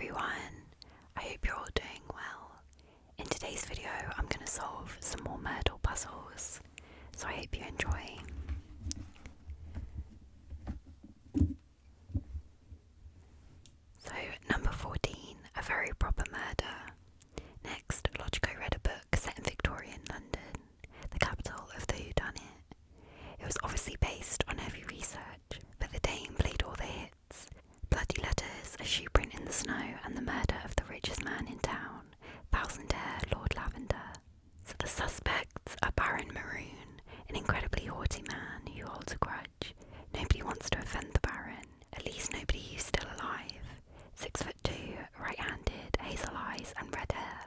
everyone, I hope you're all doing well. In today's video I'm going to solve some more Murdle puzzles, so I hope you enjoy. So number 14, a very proper murder. Next, Logico read a book set in Victorian London, the capital of the whodunit. It was obviously based on heavy research, but the dame played all the hits. Bloody letters, a shoe print in the snow, and the murder of the richest man in town, thousand-hair Lord Lavender. So the suspects are Baron Maroon, an incredibly haughty man who holds a grudge. Nobody wants to offend the Baron, at least nobody who's still alive. 6'2", right-handed, hazel eyes and red hair.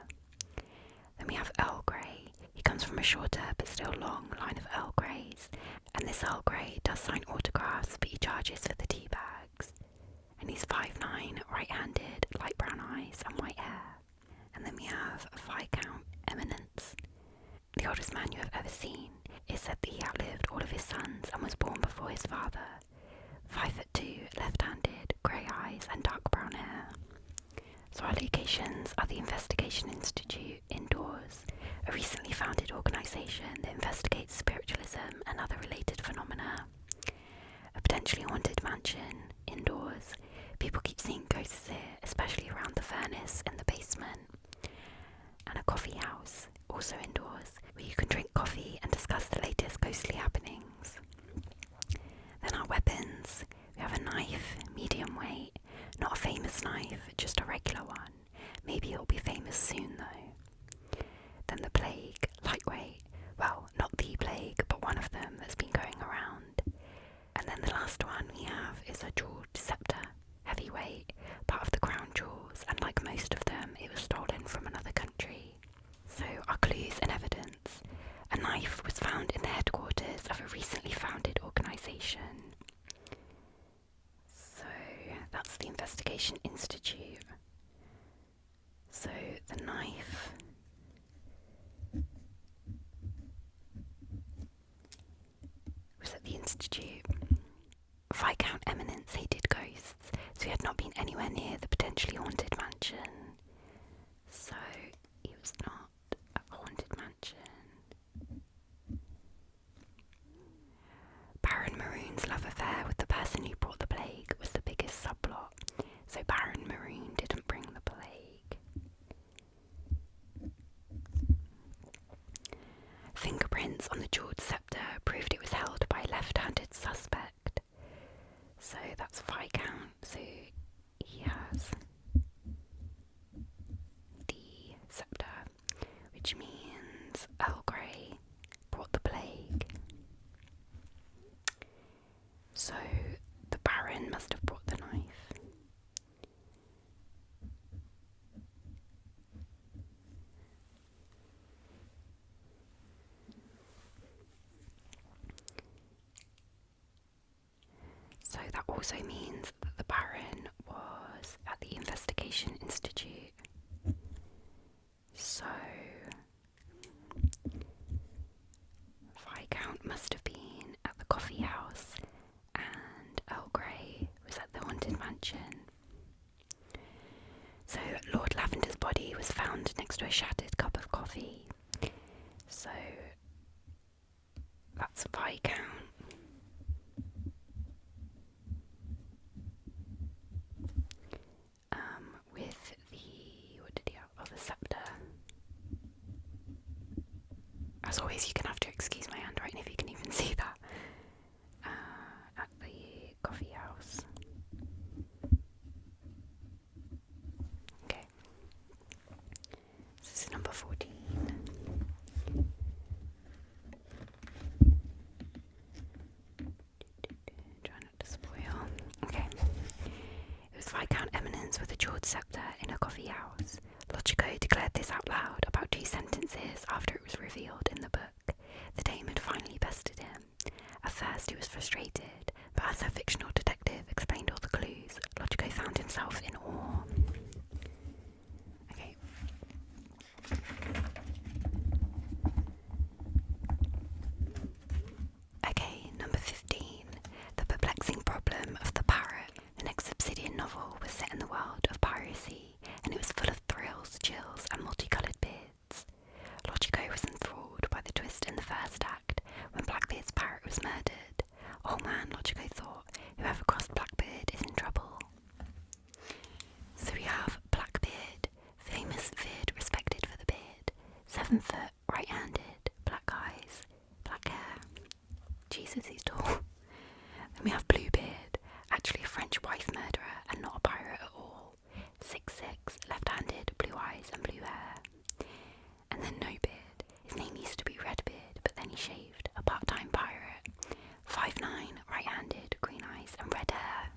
Then we have Earl Grey. He comes from a shorter but still long line of Earl Greys, and this Earl Grey does sign autographs, but he charges for the tea bags. And he's 5'9", right-handed, light brown eyes and white hair. And then we have Viscount Eminence. The oldest man you have ever seen. It said that he outlived all of his sons and was born before his father. 5'2", left-handed, grey eyes and dark brown hair. So our locations are the Investigation Institute indoors, a recently founded organisation that investigates spiritualism and other related phenomena. A potentially haunted mansion indoors. People keep seeing ghosts here, especially around the furnace in the basement. And a coffee house, also indoors, where you can drink coffee and discuss the latest ghostly happenings. Then our weapons. We have a knife, medium weight, not a famous knife, just a regular one. Maybe it'll be famous soon though. Then the plague, lightweight. Well, not the plague, but one of them that's been going around. And then the last one we have is a jeweled scepter, heavyweight, part of the crown jewels, and like most of them, it was stolen from another country. So our clues and evidence. A knife was found in the headquarters of a recently founded organisation. So that's the Investigation Institute. So the knife was at the Institute. Viscount Eminence hated ghosts, so he had not been anywhere near the potentially haunted mansion. So he was not at the haunted mansion. Baron Maroon's love affair with the person who brought the plague was the biggest subplot, so Baron Maroon didn't bring the plague. Fingerprints on the jeweled scepter proved it was held by a left-handed suspect. So that's Viscount, so he has the scepter, which means Earl Grey brought the plague. So the Baron must have brought the knife. So that also means that the Baron was at the Investigation Institute. So Viscount must have been at the coffee house and Earl Grey was at the haunted mansion. So Lord Lavender's body was found next to a shattered cup of coffee. So that's Viscount. With the, what did he have? Oh, the scepter. As always, you can have to excuse my handwriting if you can even see that. At the coffee house. Okay. This is number 14. Try not to spoil. Okay. It was Viscount Eminence with a jeweled scepter in a coffee house. Logico declared this out loud about 2 sentences after it was revealed in the book. The dame had finally bested him. At first he was frustrated, but as her fictional detective explained all the clues, Logico found himself in awe. Okay. Okay, number 15. The perplexing problem of the parrot. The next Obsidian novel was set in the world of piracy. 7 foot, right-handed, black eyes, black hair. Jesus, he's tall. Then we have Bluebeard, actually a French wife murderer and not a pirate at all. 6'6", left-handed, blue eyes and blue hair. And then No Beard. His name used to be Redbeard, but then he shaved. A part-time pirate. 5'9", right-handed, green eyes and red hair.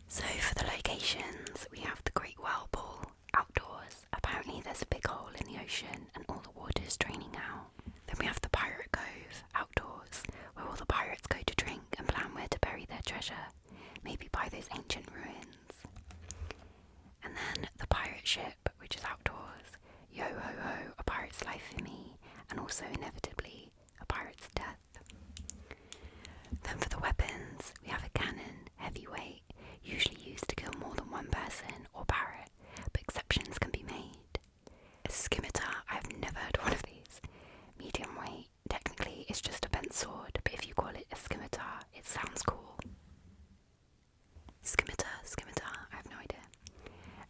So for the locations, we have the Great Whirlpool, outdoors. Apparently there's a big hole in the ocean and all the water's draining out. Then we have the Pirate Cove, outdoors, where all the pirates go to drink and plan where to bury their treasure, maybe by those ancient ruins. And then the pirate ship, which is outdoors. Yo ho ho, a pirate's life for me, and also inevitably a pirate's death. Then for the weapons, we have a cannon, heavyweight, usually used to kill more than one person or parrot, but exceptions can be made. A scimitar, I've never heard of one of these. Medium weight, technically it's just a bent sword, but if you call it a scimitar, it sounds cool. Scimitar, I have no idea.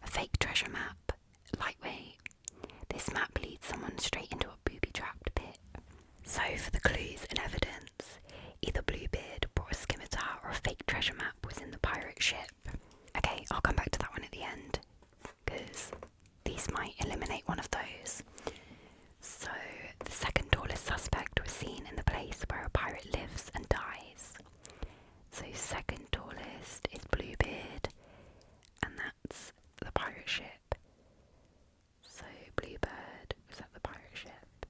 A fake treasure map, lightweight. This map leads someone straight into a booby-trapped pit. So for the clues and evidence, either Bluebeard brought a scimitar or a fake treasure map was in the pirate ship. Okay, I'll come back to that one at the end, because these might eliminate one of those. So the second tallest suspect was seen in the place where a pirate lives and dies. So second tallest is Bluebeard, and that's the pirate ship. So Bluebird was at the pirate ship.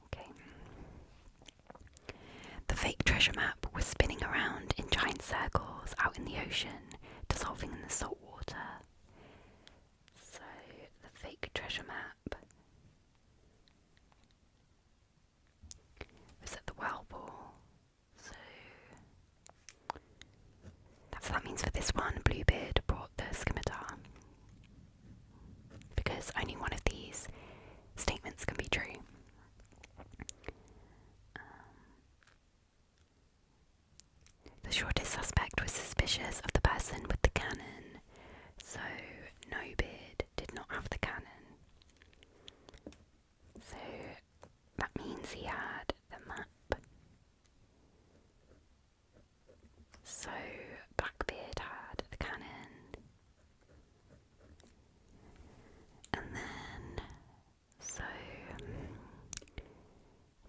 Okay. The fake treasure map was spinning around in giant circles out in the ocean, dissolving in the salt water. So the fake treasure map was at the Whirlpool. So that means for this one, Bluebeard brought the scimitar, because only one of these statements can be true. The shortest suspect was suspicious of the person with the cannon, so No Beard did not have the cannon. So that means he had the map. So Blackbeard had the cannon. And then, so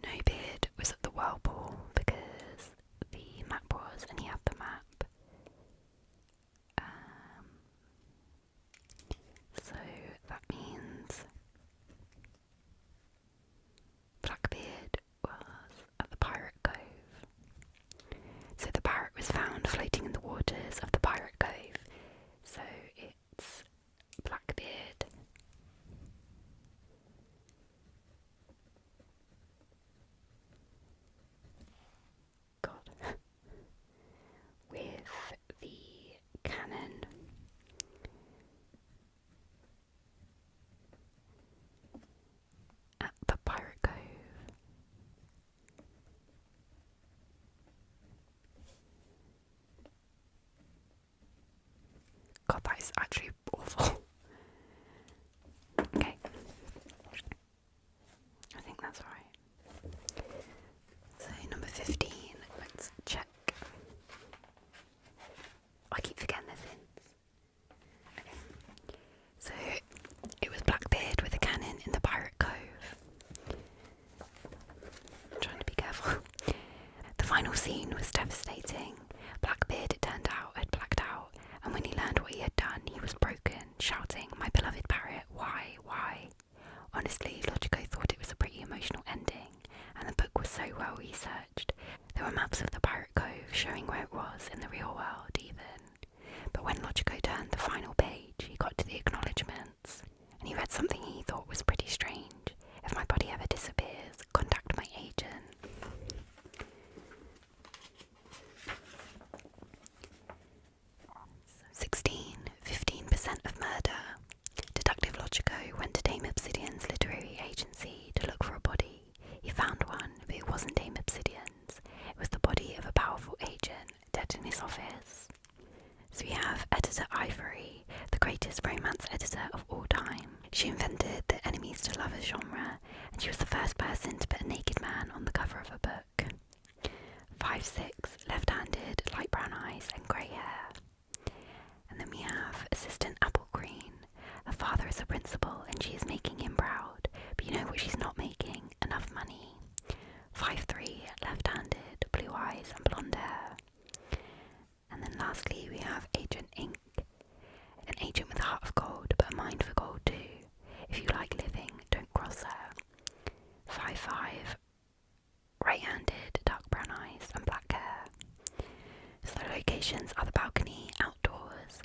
No Beard was at the Whirlpool because the map was, and he had the map. So that means Blackbeard was at the Pirate Cove. So the parrot was found floating in the waters of the Pirate Cove. So it's Blackbeard. God. With the cannon. At the Pirate Cove. God, that is actually awful. Okay. I think that's right. So number 15, let's check. I keep forgetting there's hints. Okay. So it was Blackbeard with a cannon in the Pirate Cove. I'm trying to be careful. The final scene was devastating. Blackbeard, it turned out, had blacked out, and when he learned what he had done, he was broken, shouting, "My beloved parrot, why, why?" Honestly, Logico thought it was a pretty emotional ending, and the book was so well researched. There were maps of the Pirate Cove showing where it was in the real world even. But when Logico turned the final page, he got to the acknowledgements, and he read something he thought was pretty strange. If my body ever disappears, contact my agent. 15% of murder. Detective Logico went to Dame Obsidian's literary agency to look for a body. He found one, but it wasn't Dame Obsidian's. It was the body of a powerful agent dead in his office. So we have editor Ivory, the greatest romance editor of all time. She invented the enemies to lovers genre, and she was the first person to put a naked man on the cover of a book. 5'6", left-handed, light brown eyes and grey hair. And then we have Assistant Apple Green. Her father is a principal and she is making him proud, but you know what she's not making? Enough money. 5'3", left-handed, blue eyes and blonde hair. And then lastly we have Agent Ink. An agent with a heart of gold, but a mind for gold too. If you like living, don't cross her. 5'5", right-handed, dark brown eyes and black hair. So the locations are the balcony, outdoors.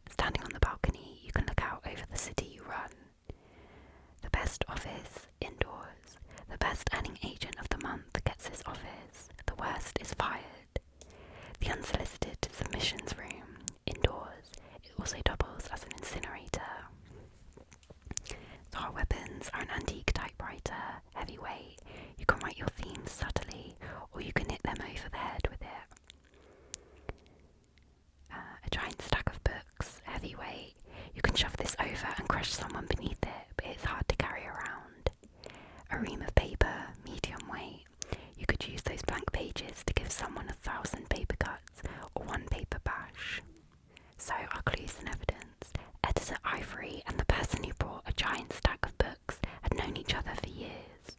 Standing on the balcony, you can look out over the city you run. The best office, indoors. The best earning agent of the month gets his office. The worst is fired. The unsolicited submissions room, indoors. It also doubles as an incinerator. So our weapons are an antique typewriter, heavyweight. You can write your themes subtly, or you can hit them over the head with it. A giant stack of books, heavyweight. You can shove this over and crush someone beneath it, but it's hard to carry around. A ream of paper, medium weight. You could use those blank pages to give someone 1,000 paper cuts or one paper bash. So our clues and evidence. Editor Ivory and the person who brought a giant stack of books had known each other for years.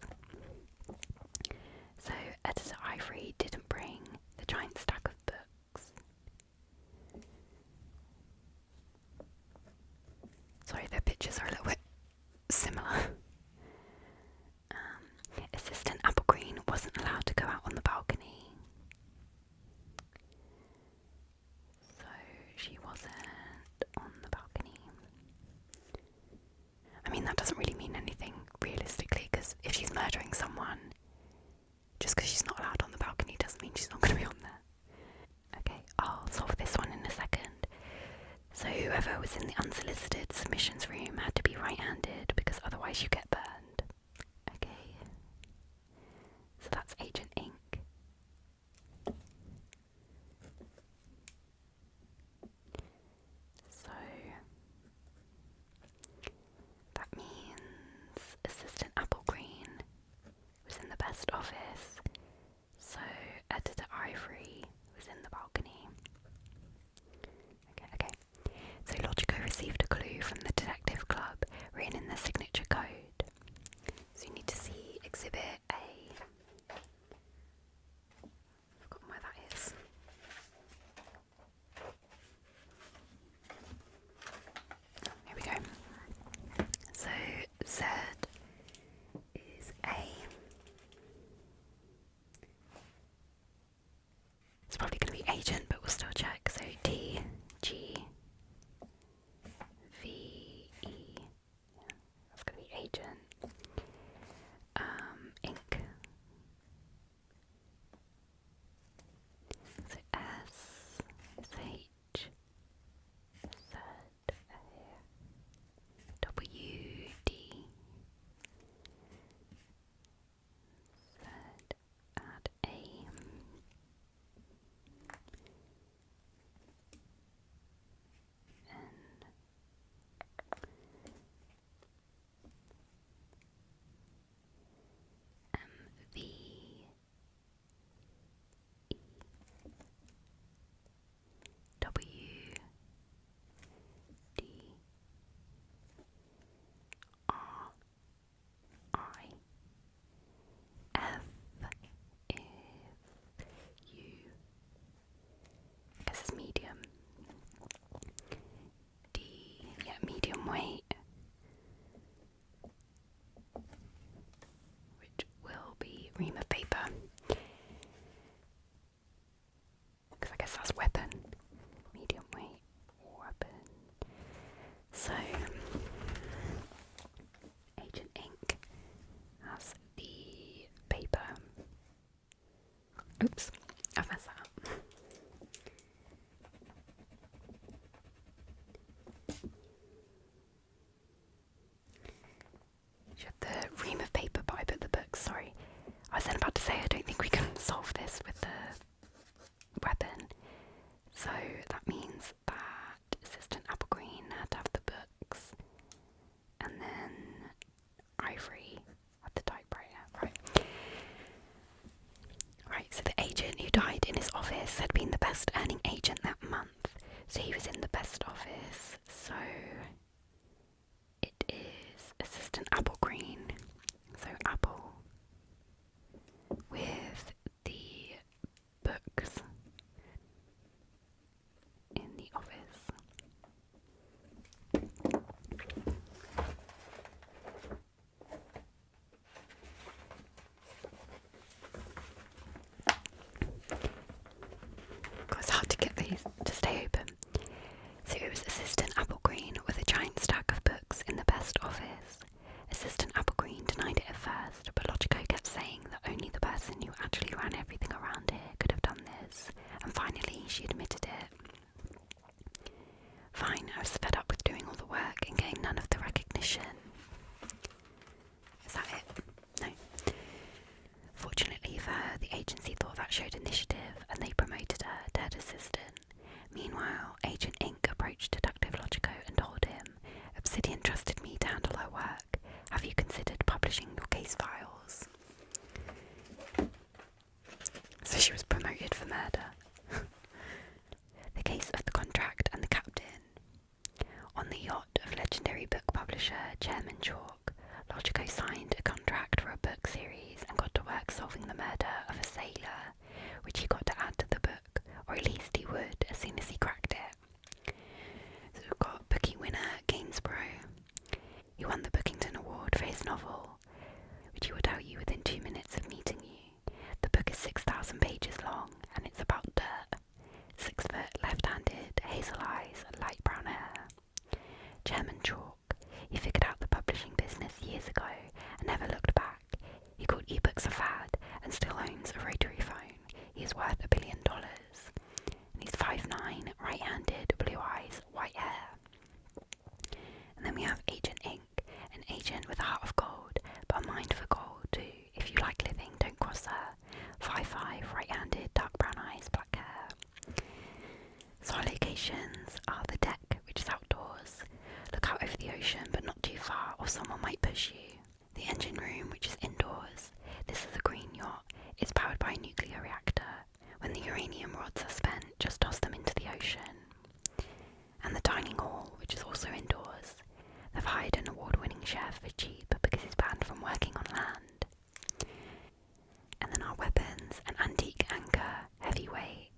So Editor Ivory didn't bring the giant stack of books. Sorry, their pictures are a little bit similar. Assistant Apple Green wasn't allowed to go out on the balcony. So she wasn't on the balcony. I mean, that doesn't really mean anything realistically, because if she's murdering someone, just because she's not allowed on the balcony doesn't mean she's not going to be on there. Okay, I'll solve this one in a second. So whoever was in the unsolicited submissions room had to be right-handed, because otherwise you get burned. Okay, so that's Agent Ink. So that means Assistant Apple Green was in the best office, so Editor Ivory was in the balcony. Okay. So Logico received a clue from the detective club written in their signature code. approached Detective Logico and told him, "Obsidian trusted me to handle her work. Have you considered publishing your case files?" So she was promoted for murder. The Case of the Contract and the Captain. On the yacht of legendary book publisher Chairman Chalk, Logico signed a contract for a book series and got to work solving the murder of a sailor, which he got to add to the book, or at least he would as soon as he cracked it. So we've got bookie winner Gainsborough. He won the Bookington Award for his novel, which he will tell you within 2 minutes of meeting you. The book is 6,000 pages long and it's about dirt. 6 foot, left-handed, hazel eyes, light brown hair. Chairman Chalk. He figured out the publishing business years ago and never looked back. He called ebooks a fad and still owns a rotary phone. He is worth $1 billion. And he's 5'9", right-handed, blue eyes, white hair. And then we have Agent Ink, an agent with a heart of gold, but a mind for gold too. If you like living, don't cross her. 5'5", right-handed, dark brown eyes, black hair. So our locations are the deck, which is outdoors. Look out over the ocean, but not too far, or someone might push you. The engine room, which is indoors. This is a green yacht. It's powered by a nuclear reactor. When the uranium rods are spent, just toss them into the ocean. And the dining hall, which is also indoors. They've hired an award-winning chef for cheap because he's banned from working on land. And then our weapons, an antique anchor, heavyweight.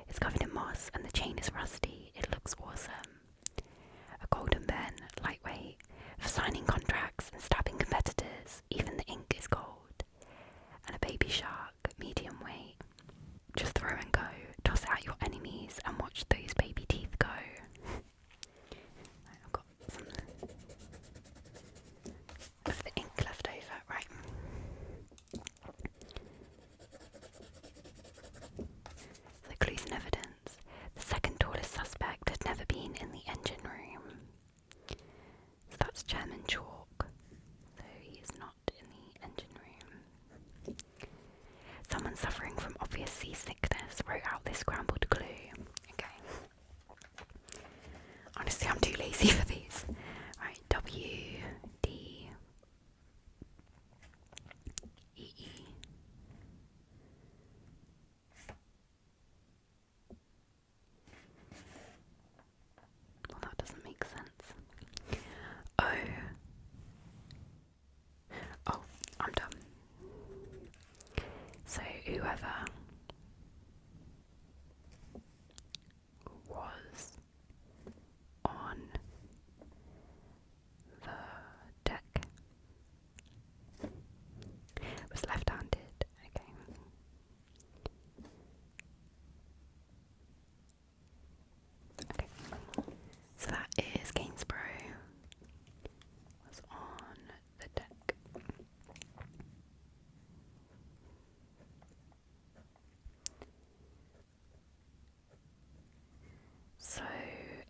It's covered in moss and the chain is rusty. It looks awesome. A golden pen, lightweight, for signing contracts and stabbing competitors. Even the ink is gold. And a baby shark, medium weight. Just throw and go. Toss it at your enemies and watch those baby teeth go. I've got some of the ink left over. Right. So clues and evidence. The second tallest suspect had never been in the engine room. So that's Chairman Chalk. So he is not in the engine room. Someone suffering from obvious seasickness wrote out this scrambled clue. Okay. Honestly, I'm too lazy for these. Right, W, D, E, E. Well, that doesn't make sense. O. Oh, I'm done. So whoever was on the deck was left-handed. Okay. Okay. So that is Gainsborough was on the deck. So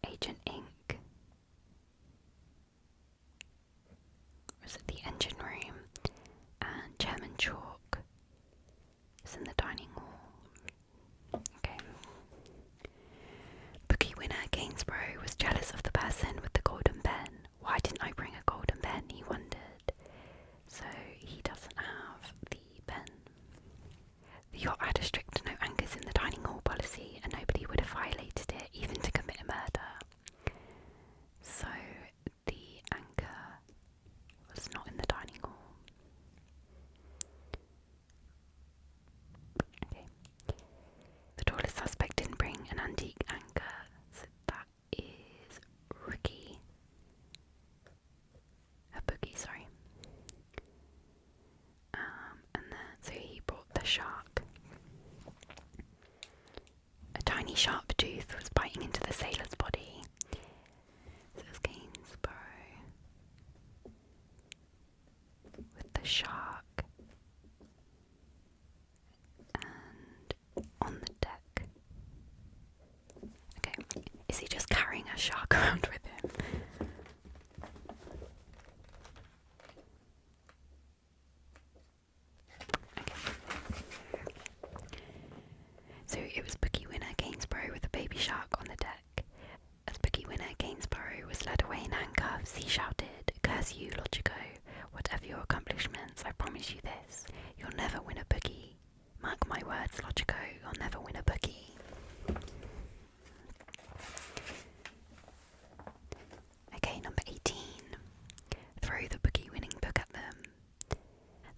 Agent Ink was at the engine room and Chairman Chalk is in the dining hall. Okay. Bookie winner Gainsborough was jealous of the person with the golden pen. Why didn't I bring a golden pen? He wondered. So he doesn't have the pen. The yacht had a strict no anchors in the dining hall policy and nobody would have violated it even to commit a murder. So the anchor was not in the dining hall. Okay. The tallest suspect didn't bring an antique anchor, so that is Ricky. A bookie, sorry. And then, so he brought the shark. A tiny sharp tooth was biting into the sailor's body. So it was Gainsborough with the shark and on the deck. Okay, is he just carrying a shark around with him? Okay. So it was bookie winner Gainsborough with a I'll never win a bookie. Okay, number 18. Throw the bookie winning book at them.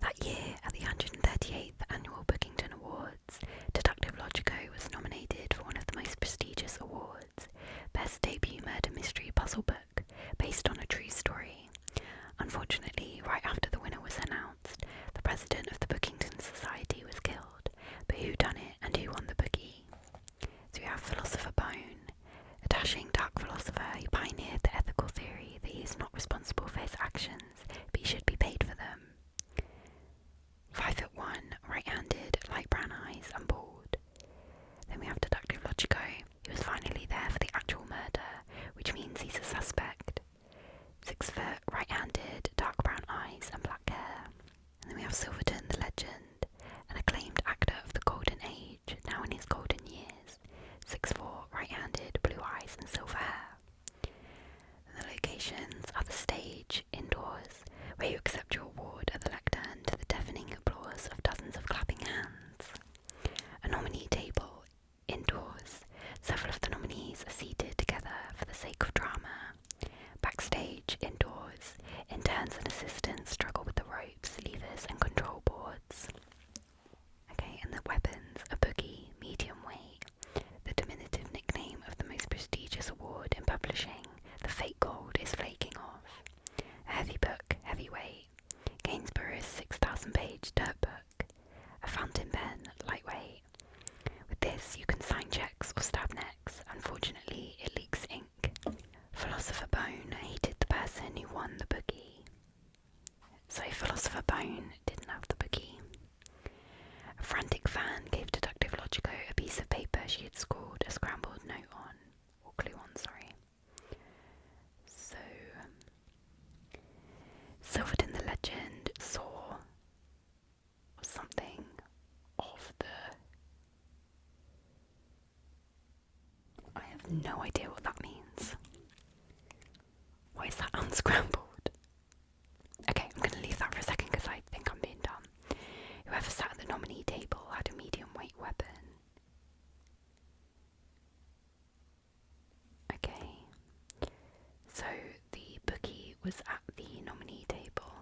That year, at the 138th Annual Bookington Awards, Deductive Logico was nominated for one of the most prestigious awards, Best Debut Murder Mystery Puzzle Book, based on a true story. Unfortunately, right after the winner was announced, the president of the Bookington Society was killed. But who done it and who won the bookie? So we have Philosopher Bone, a dashing dark philosopher who pioneered the ethical theory that he is not responsible for his actions, but he should be paid for them. 5'1", right-handed, light brown eyes, and bald. Then we have Deductive Logico. He was finally there for the actual murder, which means he's a suspect. 6 foot, right-handed, dark brown eyes, and black hair. And then we have Silverton the Legend, an acclaimed actor of the Golden Age, now in his golden years. 6'4", right-handed, blue eyes, and silver hair. And the locations are the stage, indoors, where you accept your award at the lectern to the deafening applause of dozens of clapping hands. A nominee table, indoors. Several of the nominees are seated together for the sake of drama. Backstage, indoors. Interns and assistants struggle with the ropes, levers, and control boards. Okay, and the weapons, a boogie, medium weight. The diminutive nickname of the most prestigious award in publishing, the fake gold is flaking off. A heavy book, heavyweight. Gainsborough's 6,000-page dirt book. A fountain pen, lightweight. With this, you can sign checks or stab necks. Unfortunately, it leaks ink. Philosopher Bone hated the person who won the bookie. So Philosopher Bone didn't have the bookie. A frantic fan gave Deductive Logico a piece of paper she had scored a scrambled note on. Or clue on, sorry. So, Silverton the Legend saw something of the... I have no idea what that means. Why is that unscrambled? Okay, I'm going to leave that for a second because I think I'm being dumb. Whoever sat at the nominee table had a medium weight weapon. Okay, so the bookie was at the nominee table.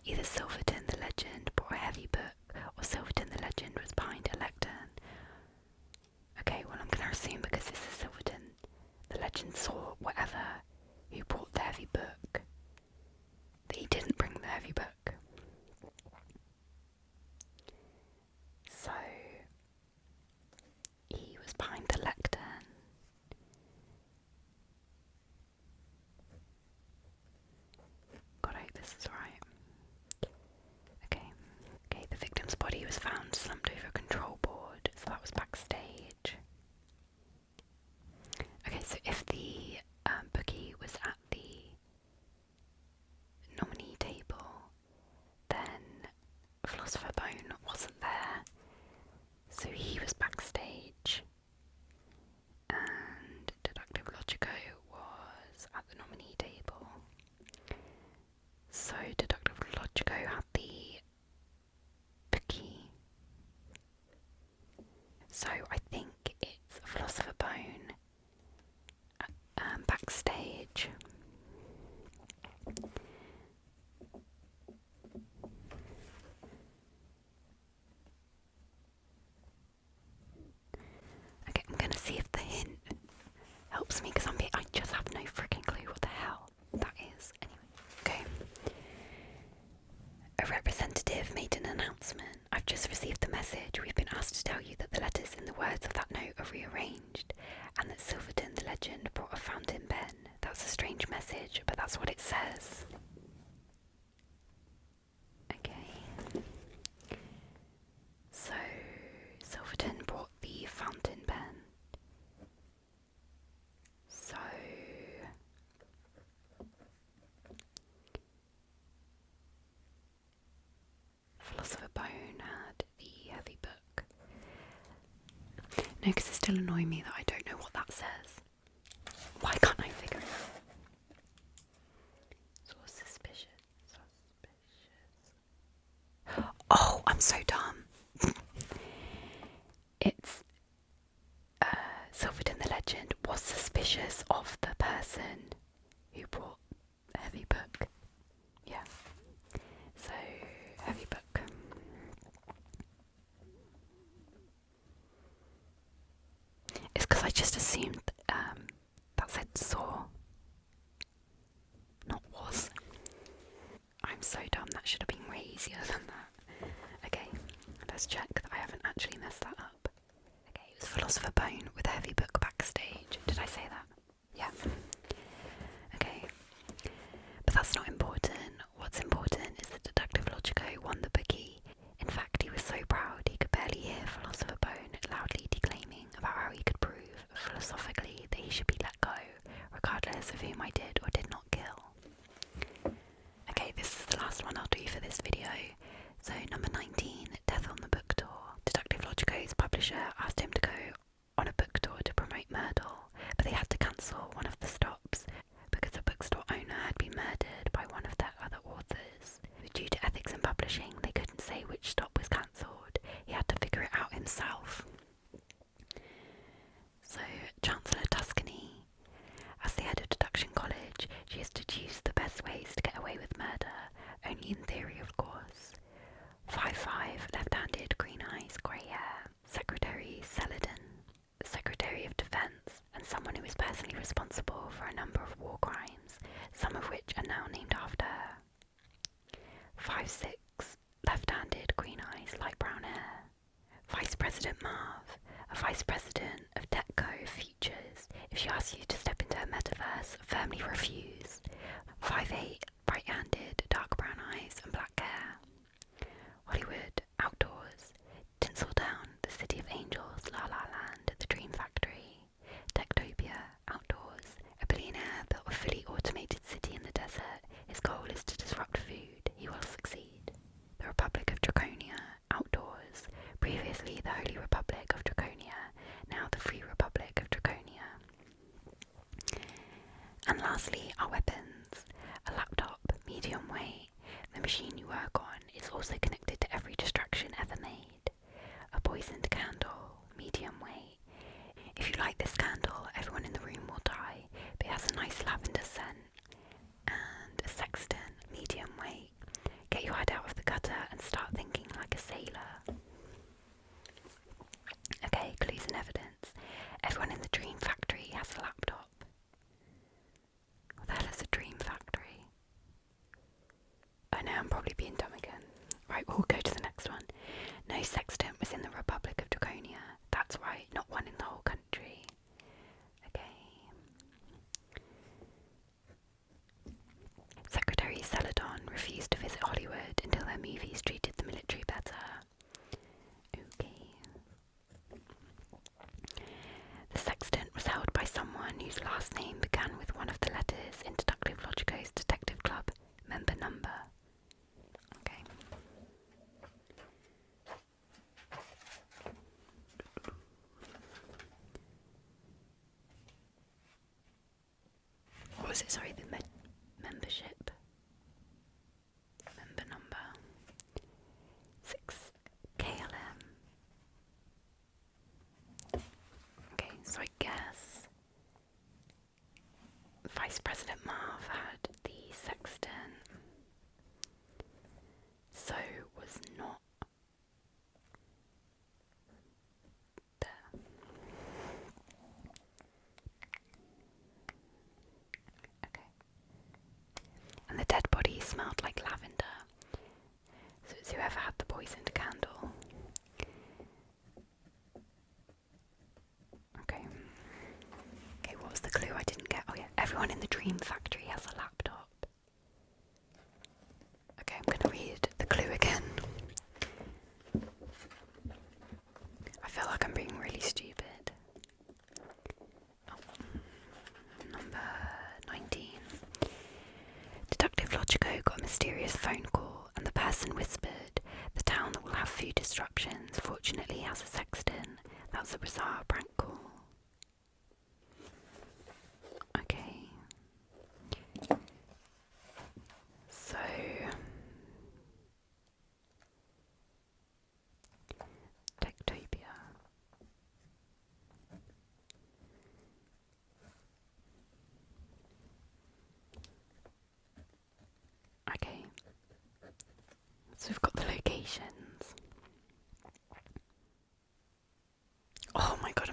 Either Silverton the Legend brought a heavy book, or Silverton the Legend was behind a lectern. Okay, well I'm going to assume because this is Silverton, the Legend saw whatever who brought the heavy book, that he didn't bring the heavy book. So, he was behind the lectern. God, I hope this is right. Okay, the victim's body was found slumped over a control board, so that was backstage. Okay, so if the bookie was at the nominee table, then Philosopher Bone wasn't there, so he was backstage, and Deductive Logico was at the nominee table. So Deductive Logico had the bookie. So I think it's Philosopher Bone backstage. Okay, I'm gonna see if the hint helps me because I just have no freaking clue what the hell that is. Anyway, okay. A representative made an announcement. I've just received the message. We've been asked to tell you that the letters in the words of that note are rearranged, and that Silverton the Legend brought a fountain pen. That's a strange message, but that's what it says. Okay. So, Silverton brought the fountain pen. So... Philosopher Bone had the heavy book. No, because it's still annoying me that I don't know what that says. Why can't I figure it out? so dumb. It's Silverton the Legend was suspicious of the person who brought the heavy book. Yeah. So, heavy book. It's because I just assumed that said saw, not was. I'm so dumb, that should have been way easier than that. Okay, let's check that I haven't actually messed that up. Okay, it was Philosopher Bone with a heavy book backstage. Did I say that? Yeah. Okay, but that's not important. What's important is that Detective Logico won the bookie. In fact, he was so proud he could barely hear Philosopher Bone loudly declaiming about how he could prove philosophically that he should be let go, regardless of whom I did or did not kill. Okay, this is the last one I'll do for this video. So number 19, Death on the Book Tour. Detective Logico's publisher asked him to go on a book tour to promote Murdle, but they had to cancel one of the stops because the bookstore owner had been murdered by one of their other authors. Due to ethics in publishing, they couldn't say which stop was cancelled. He had to figure it out himself. So, Chancellor Tuscany, as the head of Deduction College, she has deduced the best ways to get away with murder, only in theory, of course. 5'5", left-handed, green eyes, grey hair. Secretary Celadon, Secretary of Defence, and someone who is personally responsible for a number of war crimes, some of which are now named after her. 5'6", left-handed, green eyes, light brown hair. Vice President Marv, a Vice President of TechCo Futures. If she asks you to step into her metaverse, firmly refuse. 5'8", right-handed, dark brown eyes and black hair. Hollywood, outdoors. Tinseltown, the City of Angels, La La Land, the Dream Factory. Techtopia, outdoors. A billionaire built a fully automated city in the desert. His goal is to disrupt food. He will succeed. The Republic of Draconia, outdoors. Previously the Holy Republic of Draconia, now the Free Republic of Draconia. And lastly, our weapons. A laptop, medium weight. The machine you work on is also connected to every distraction ever made. A poisoned candle, medium weight. If you light this candle, everyone in the room will die, but it has a nice lavender scent. And a sextant, medium weight. Get your head out of the gutter and start thinking like a sailor. Okay, clues and evidence. Everyone in the Dream Factory has a laptop. What the hell is a Dream Factory? I know, I'm probably being dumb again. Right, we'll go to the next one. No sextant was in the Republic of Draconia. That's right, not one in the whole country. Okay. Secretary Celadon refused to visit Hollywood until their movies treated the military better. Okay. The sextant was held by someone whose last name began with one of the letters in Detective Logico's Detective Club member number. Okay. What was it? Sorry, the membership. Member number 6 KLM. Okay, so I guess Vice President Marv had the sextant, so was not there. Okay. And the dead body smelled like lavender, so it's whoever had the poisoned candle. Okay. Okay, what was the clue I didn't get? Oh yeah, everyone in the Dream Factory has a laptop. Okay, I'm gonna read the clue again. I feel like I'm being really stupid. Oh. Number 19. Detective Logico got a mysterious phone call and the person whispered, "The town that will have food disruptions fortunately has a sextant. That's a bizarre prank call." Okay. So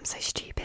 so stupid.